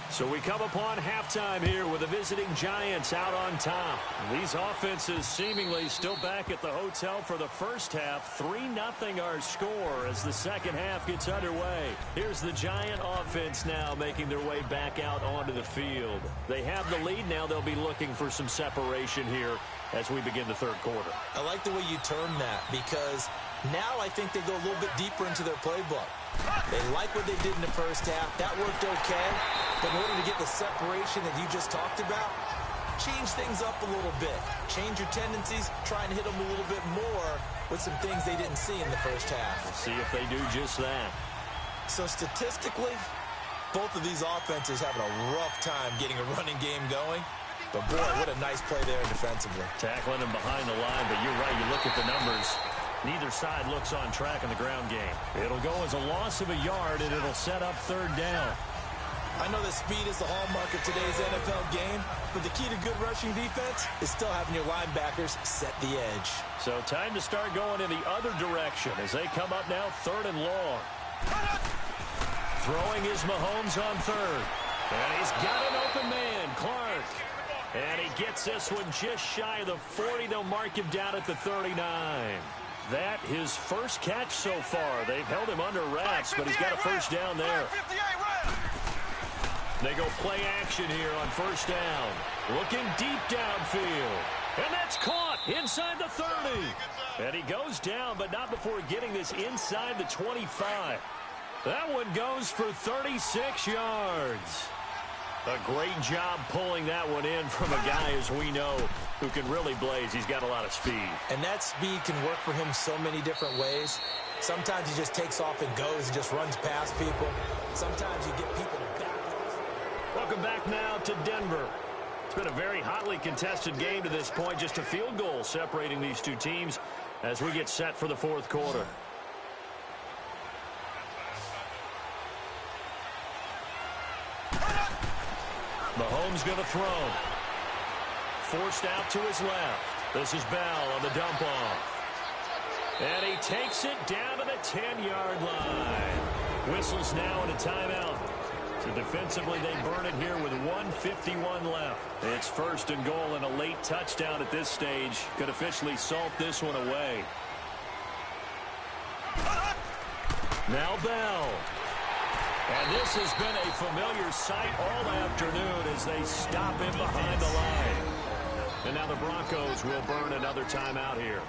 So we come upon halftime here with the visiting Giants out on top. These offenses seemingly still back at the hotel for the first half. 3-0 our score as the second half gets underway. Here's the Giant offense now making their way back out onto the field. They have the lead now. They'll be looking for some separation here as we begin the third quarter. I like the way you term that because now I think they go a little bit deeper into their playbook. They like what they did in the first half. That worked okay. But in order to get the separation that you just talked about, change things up a little bit. Change your tendencies. Try and hit them a little bit more with some things they didn't see in the first half. We'll see if they do just that. So statistically, both of these offenses having a rough time getting a running game going. But, boy, what a nice play there defensively. Tackling him behind the line, but you're right. You look at the numbers. Neither side looks on track in the ground game. It'll go as a loss of a yard, and it'll set up third down. I know that speed is the hallmark of today's NFL game, but the key to good rushing defense is still having your linebackers set the edge. So time to start going in the other direction as they come up now third and long. Throwing is Mahomes on third. And he's got an open man, Clark. And he gets this one just shy of the 40. They'll mark him down at the 39. that his first catch so far. They've held him under wraps, but he's got a first down there. They go play action here on first down. Looking deep downfield. And that's caught inside the 30. And he goes down, but not before getting this inside the 25. That one goes for 36 yards. A great job pulling that one in from a guy, as we know, who can really blaze. He's got a lot of speed. And that speed can work for him so many different ways. Sometimes he just takes off and goes and just runs past people. Sometimes you get people to back. Welcome back now to Denver. It's been a very hotly contested game to this point. Just a field goal separating these two teams as we get set for the fourth quarter. Mahomes going to throw. Forced out to his left. This is Bell on the dump off. And he takes it down to the 10-yard line. Whistles now and a timeout. So defensively, they burn it here with 1:51 left. It's first and goal, and a late touchdown at this stage could officially salt this one away. Now Bell. And this has been a familiar sight all afternoon as they stop him behind the line. And now the Broncos will burn another timeout here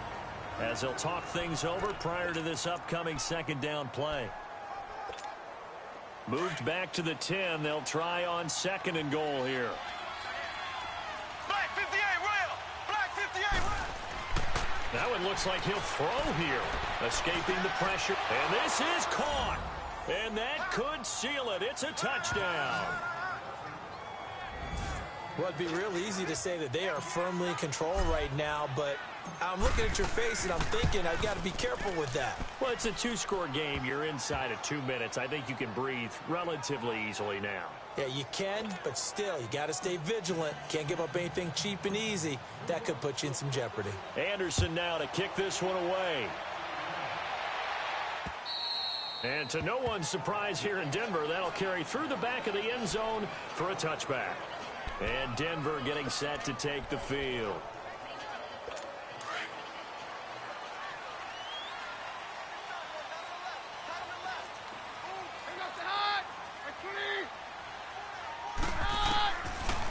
as they'll talk things over prior to this upcoming second down play. Moved back to the 10. They'll try on second and goal here. Black 58, rail! Black 58, rail! That one looks like he'll throw here. Escaping the pressure. And this is caught. And that could seal it. It's a touchdown. Well, it'd be real easy to say that they are firmly in control right now, but I'm looking at your face and I'm thinking I've got to be careful with that. Well, it's a two-score game. You're inside of 2 minutes. I think you can breathe relatively easily now. Yeah, you can, but still, you got to stay vigilant. Can't give up anything cheap and easy. That could put you in some jeopardy. Anderson now to kick this one away. And to no one's surprise here in Denver, that'll carry through the back of the end zone for a touchback. And Denver getting set to take the field.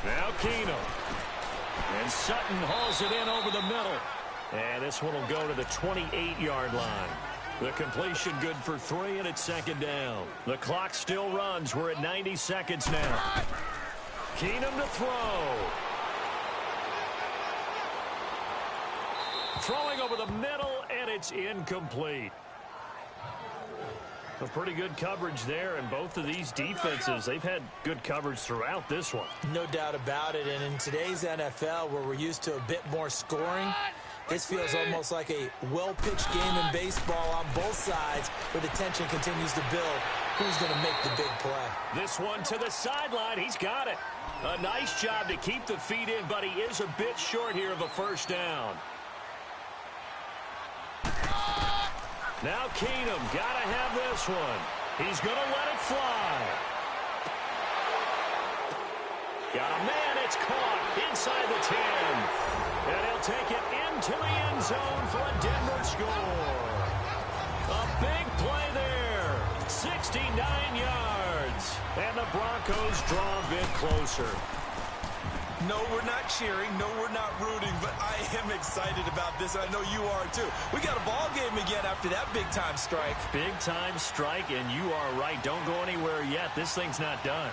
Now Keenum. And Sutton hauls it in over the middle. And this one will go to the 28-yard line. The completion good for 3, and it's second down. The clock still runs. We're at 90 seconds now. Keenum to throw. Throwing over the middle, and it's incomplete. A pretty good coverage there, and both of these defenses, they've had good coverage throughout this one. No doubt about it, and in today's NFL, where we're used to a bit more scoring, this feels almost like a well-pitched game in baseball on both sides, where the tension continues to build. Who's going to make the big play? This one to the sideline. He's got it. A nice job to keep the feet in, but he is a bit short here of a first down. Now Keenum, got to have this one. He's going to let it fly. Got a man, it's caught inside the 10. And he'll take it into the end zone for a Denver score. A big play there. 69 yards. And the Broncos draw a bit closer. No, we're not cheering. No, we're not rooting. But I am excited about this. I know you are, too. We got a ball game again after that big-time strike. Big-time strike, and you are right. Don't go anywhere yet. This thing's not done.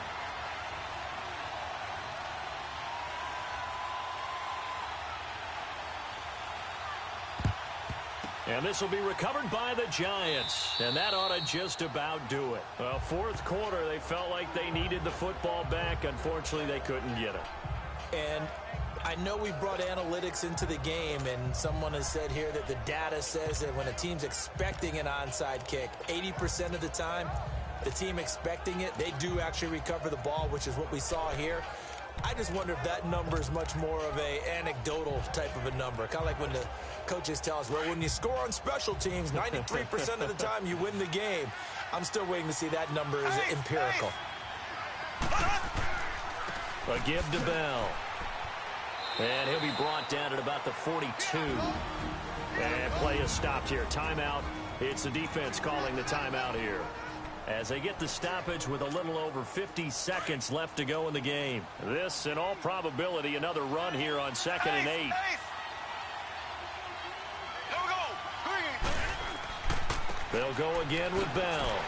And this will be recovered by the Giants. And that ought to just about do it. Well, fourth quarter, they felt like they needed the football back. Unfortunately, they couldn't get it. And I know we brought analytics into the game, and someone has said here that the data says that when a team's expecting an onside kick, 80% of the time, the team expecting it, they do actually recover the ball, which is what we saw here. I just wonder if that number is much more of a anecdotal type of a number. Kind of like when the coaches tell us, well, when you score on special teams, 93% of the time you win the game. I'm still waiting to see that number is empirical. A give to Bell. And he'll be brought down at about the 42. And play is stopped here. Timeout. It's the defense calling the timeout here, as they get the stoppage with a little over 50 seconds left to go in the game. This, in all probability, another run here on 2nd and 8. They'll go again with Bell.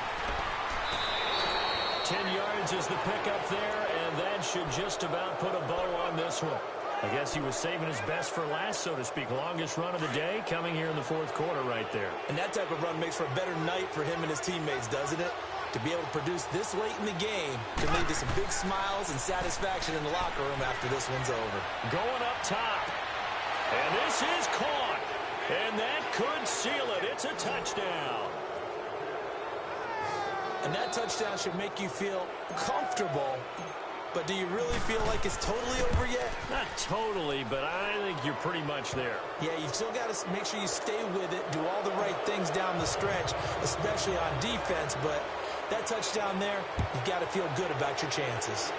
10 yards is the pickup there, and that should just about put a bow on this one. I guess he was saving his best for last, so to speak. Longest run of the day coming here in the 4th quarter right there. And that type of run makes for a better night for him and his teammates, doesn't it? To be able to produce this late in the game can lead to some big smiles and satisfaction in the locker room after this one's over. Going up top. And this is caught. And that could seal it. It's a touchdown. And that touchdown should make you feel comfortable. But do you really feel like it's totally over yet? Not totally, but I think you're pretty much there. Yeah, you've still got to make sure you stay with it, do all the right things down the stretch, especially on defense. But that touchdown there, you've got to feel good about your chances.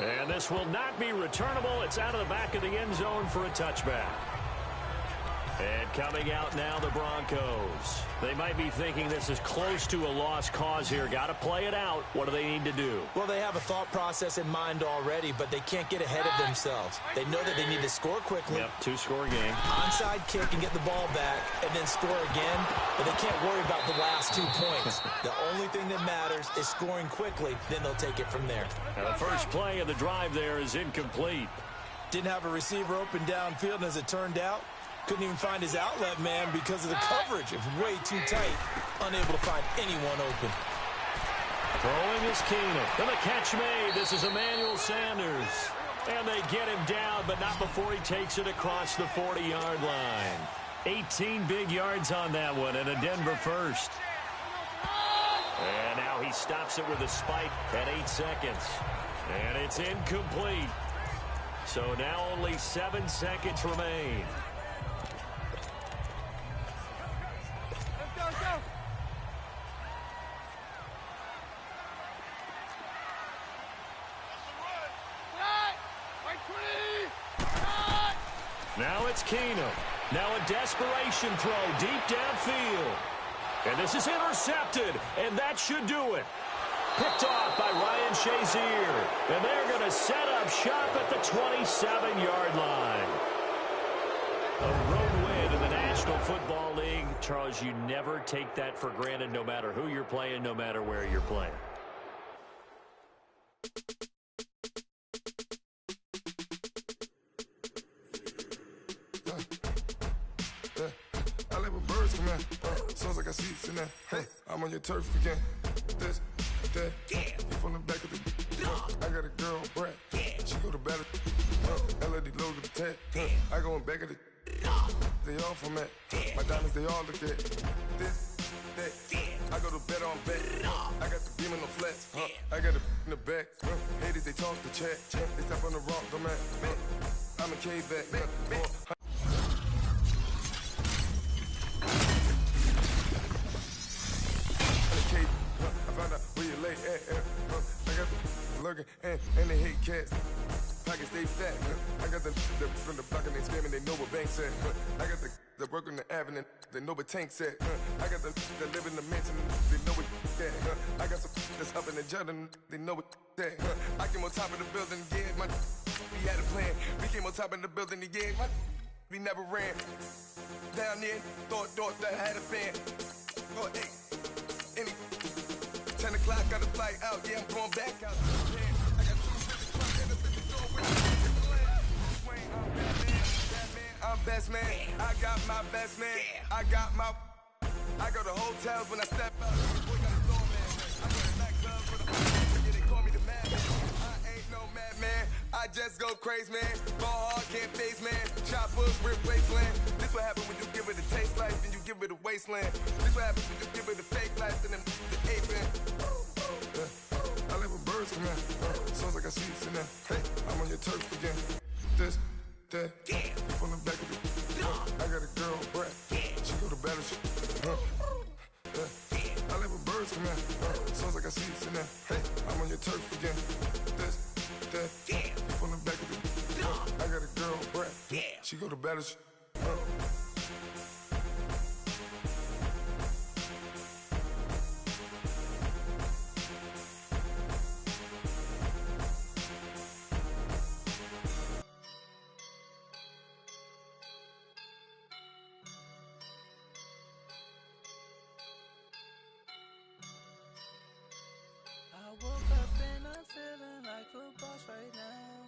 And this will not be returnable. It's out of the back of the end zone for a touchback. And coming out now, the Broncos. They might be thinking this is close to a lost cause here. Got to play it out. What do they need to do? Well, they have a thought process in mind already, but they can't get ahead of themselves. They know that they need to score quickly. Yep, 2-score game. Onside kick and get the ball back, and then score again. But they can't worry about the last 2 points. The only thing that matters is scoring quickly. Then they'll take it from there. Now, the first play of the drive there is incomplete. Didn't have a receiver open downfield, and as it turned out, couldn't even find his outlet man because of the coverage. It was way too tight. Unable to find anyone open. Throwing is Keenum. And the catch made. This is Emmanuel Sanders. And they get him down, but not before he takes it across the 40-yard line. 18 big yards on that one, and a Denver first. And now he stops it with a spike at 8 seconds. And it's incomplete. So now only 7 seconds remain. Now it's Keenum. Now a desperation throw deep downfield. And this is intercepted, and that should do it. Picked off by Ryan Shazier. And they're going to set up shop at the 27-yard line. A road win in the National Football League. Charles, you never take that for granted, no matter who you're playing, no matter where you're playing. I let my birds come out. Sounds like I seats in there. Hey, I'm on your turf again. This, that, you from the back of the. I got a girl, Brad. She go to battle. LED logo the tag. I go in back of the. They all from that. My diamonds, they all look at. This, that. I go to bed on bet. I got the beam in the flats. I got it in the back. Haters, they talk the chat. They step on the rock, the man. I'm a cave back. I found out where you lay at. I got the lurking and they hate cats. Pockets stay fat. I got the from the block and they screaming, they know what banks at. I got the work on the avenue, they know what tanks at. I got the live in the mansion, they know what that. I got some that's up in the Jordan, they know what that. I came on top of the building, yeah, we had a plan. We came on top of the building, yeah, we never ran. Down there, thought that I had a band. Oh, hey, any 10 o'clock, got a flight out, yeah, I'm going back out. I got 2 in the door with I'm best man, I got my best man, I got my, I go to hotels when I step out. Boy, got a doorman, I go to nightclubs with a, yeah, they call me the madman. I ain't no madman, I just go crazy, man. Ball hard, can't face, man. Choppers, rip wasteland. This what happens when you give it a taste life and you give it a wasteland. This what happens when you give it a fake life and then the ape in. I live with birds come in. Sounds like I see it in there. Hey, I'm on your turf again. This, that, you from the back of the. I got a girl, Brad. She go to battle. I live with birds come in. Sounds like I see it in there. Hey, I'm on your turf again. This, that, you from the back of the. I got a girl, Brad. She go to battle. I woke up and I'm feeling like a boss right now.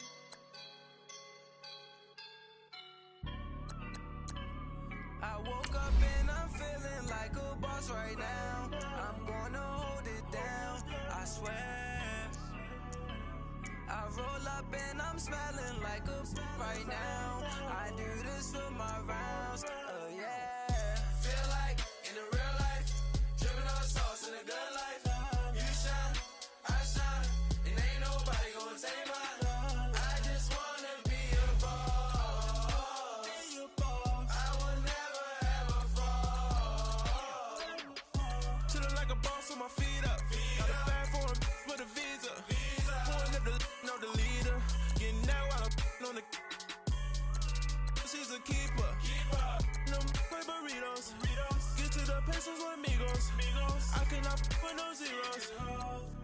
I woke up and I'm feeling like a boss right now. I'm gonna hold it down, I swear. I roll up and I'm smelling like a right now. I do this for my rounds, oh yeah. Feel like in the real life, dripping on sauce in a good life. You shine, I shine, and ain't nobody gonna take mine. I just wanna be a boss. I will never ever fall. Chillin' like a boss with my feet up. Got a bag for him with a visa. Pulling up the know the leader. Getting that while I'm on the. She's a keeper. No my burritos. Get to the pesos with amigos. I cannot with no zeros.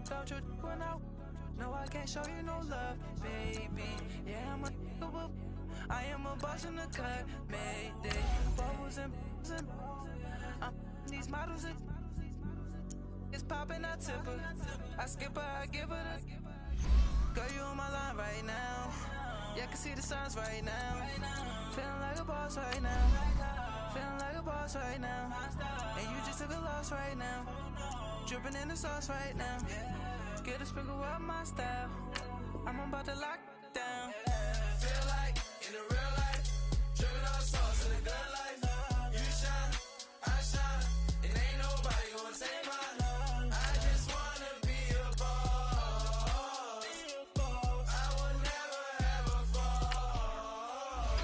Don't you run out? No, I can't show you no love, baby. Yeah, I am a boss in the cut, Mayday. Bubbles and I'm these models. It's popping, I tip her. I skip her, I give her the. Girl, you on my line right now. Yeah, I can see the signs right now. Feeling like a boss right now. Feeling like a boss right now. And you just took a loss right now. Dripping in the sauce right now. Get a sprinkle up my style. I'm about to lock down. Feel like in the real life, dripping on sauce in a good life. You shine, I shine, and ain't nobody gonna take mine. I just wanna be a boss. I will never ever fall.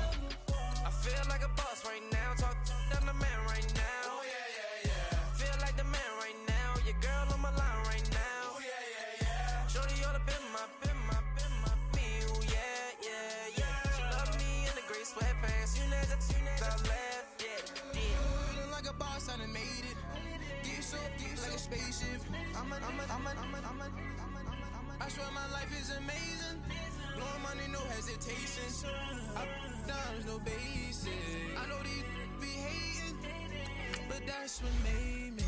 I feel like a boss right now. Talk to the man right now. Oh yeah. Feel like the man right now. Your girl on my line right now. Oh yeah. Shorty oughta been my me. Oh yeah. She love me in the gray sweatpants. You never left. Yeah. Feeling like a boss, I done made it. Get so like a spaceship. I swear my life is amazing. Blowing money, no hesitation. I down, no basic. I know these be hating, but that's what made me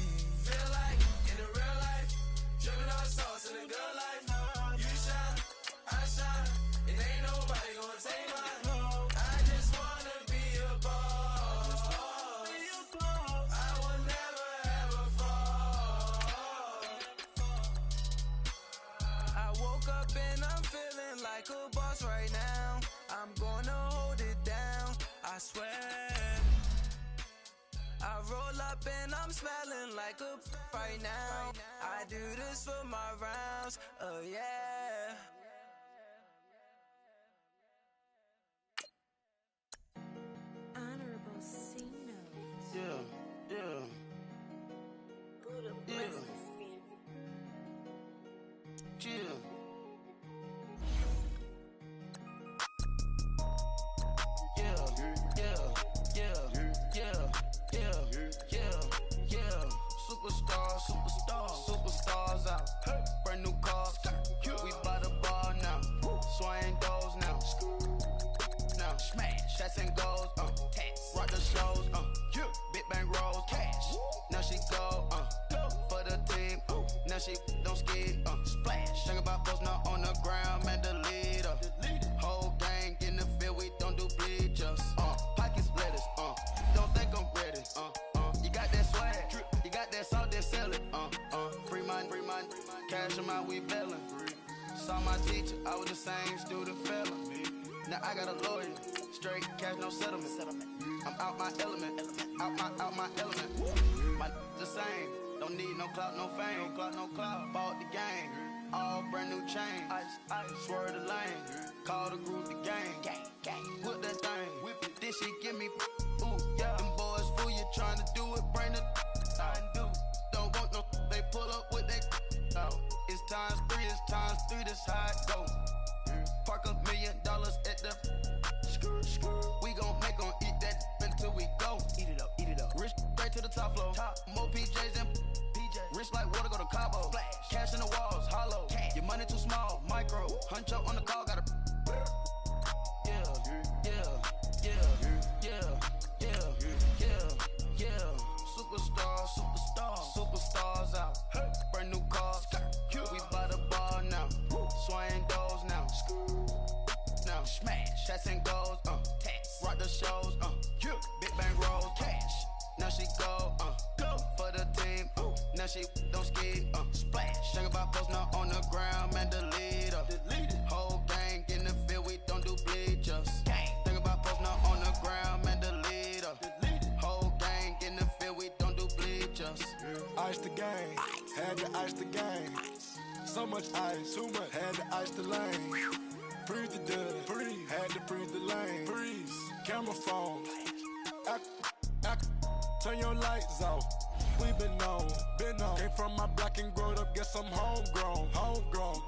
feel like in the real life, dripping on sauce in a good life. You shine, I shine, and ain't nobody gonna take mine. I just wanna be a boss. I will never ever fall. I woke up and I'm feeling like a boss right now. I'm gonna hold it down, I swear. I roll up and I'm smelling like a right now. I do this for my rounds, oh yeah. Honorable C notes. Yeah. Buddha Yeah. bless this family. Chill. Superstars out. Brand new cars. We by the bar now. Swaying doors now. Now smash. Shots and goals. Rock the shows. Big bang rolls. Cash. Now she go. For the team. Now she don't skid. Splash. Think about posting up on the ground. Man, the leader. Whole gang in the field. We don't do bleachers. Pockets lettuce. Don't think I'm ready. You got that swag. You got that salt that sell it. Free mind. Cash amount, we bailin'. Saw my teacher, I was the same student fella. Now I got a lawyer, straight cash, no settlement. I'm out my element, out my element. My the same, don't need no clout, no fame. Bought the game, all brand new chain. I swerve the lane, call the group the gang. Whip that thing, whip it. Then she give me, ooh yeah. Them boys fool you trying to do it, bring the I do. Don't want no, they pull up with they. It's times three, this how it go. Park $1 million at the. We gon' top flow. More PJs than PJ. Rich like water, go to Cabo. Flash. Cash in the walls, hollow. Cash. Your money too small, micro. Hunch up on the call, gotta. Yeah, yeah, yeah, yeah, yeah, yeah. Superstars out. Brand new cars. We by the bar now. Swaying doors now. Now smash. Shots and goals. Tax. Rock the shows. Big bang rolls. Cash. Now she go. Go for the team. Now she don't ski. Splash. Think about post now on the ground. Man, delete her. Whole gang in the field. We don't do bleachers. Think about post now on the ground. Man, delete her. Whole gang in the field. We don't do bleachers. Ice the game, had to ice the game. So much ice, too much, had to ice the lane. Freeze the dust, freeze, had to freeze the lane. Freeze, camera phone, turn your lights off. We been on. Came from my block and growed up, guess I'm homegrown,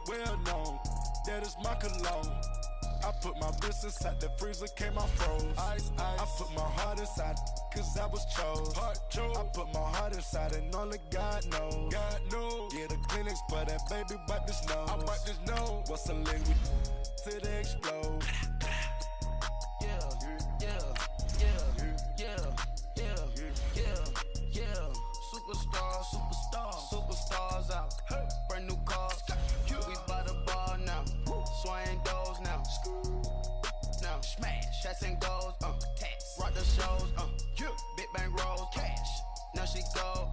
well known. That is my cologne. I put my wrist inside the freezer, came out froze. Ice. I put my heart inside, cause I was chose. I put my heart inside and only God knows. Get a Kleenex for that baby, wipe this nose. I wipe this nose. What's a liquid till they explode? Superstars out. Brand new cars. We by the bar now. Swaying doors now. Now smash. Shots and goals. Tax. Rock the shows. Big bang rolls. Cash. Now she go.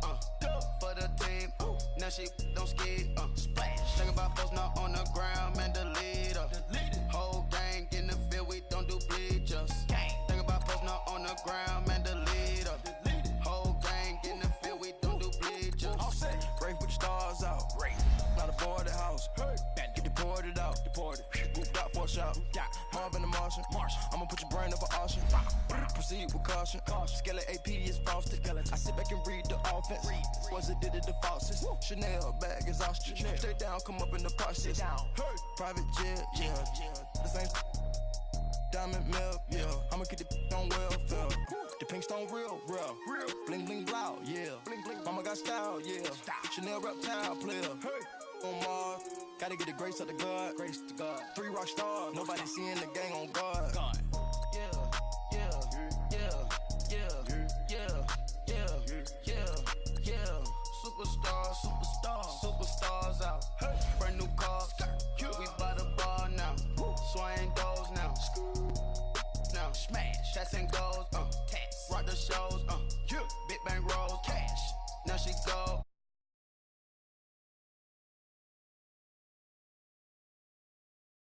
For the team. Now she don't ski. Splash. Think about folks now on the ground. Man, delete her. Whole gang in the field. We don't do bleachers. Think about folks now on the ground. Man, delete her. Whole gang in the field. We don't do bleachers. Rain put the stars out. Not a boy at the house. Get deported out. Moved out for a shot. Marvin the Martian. I'ma put your brain up an auction. Proceed with caution. Skeleton AP is frosted. I sit back and read the offense. Was it did it the faucets? Chanel bag is ostrich. Stay down, come up in the process. Private jet, yeah. The same diamond milk, yeah. I'ma get the on welfare. The pink stone real. Bling bling loud, yeah. Mama got style, yeah. Chanel reptile player. On Mars, gotta get the grace of the God. 3 rock stars, nobody seeing the gang on guard. Superstars out. Brand new cars. We by the bar now. Swaying doors now. Now smash. Shots and goals. Tax. Rock the shows.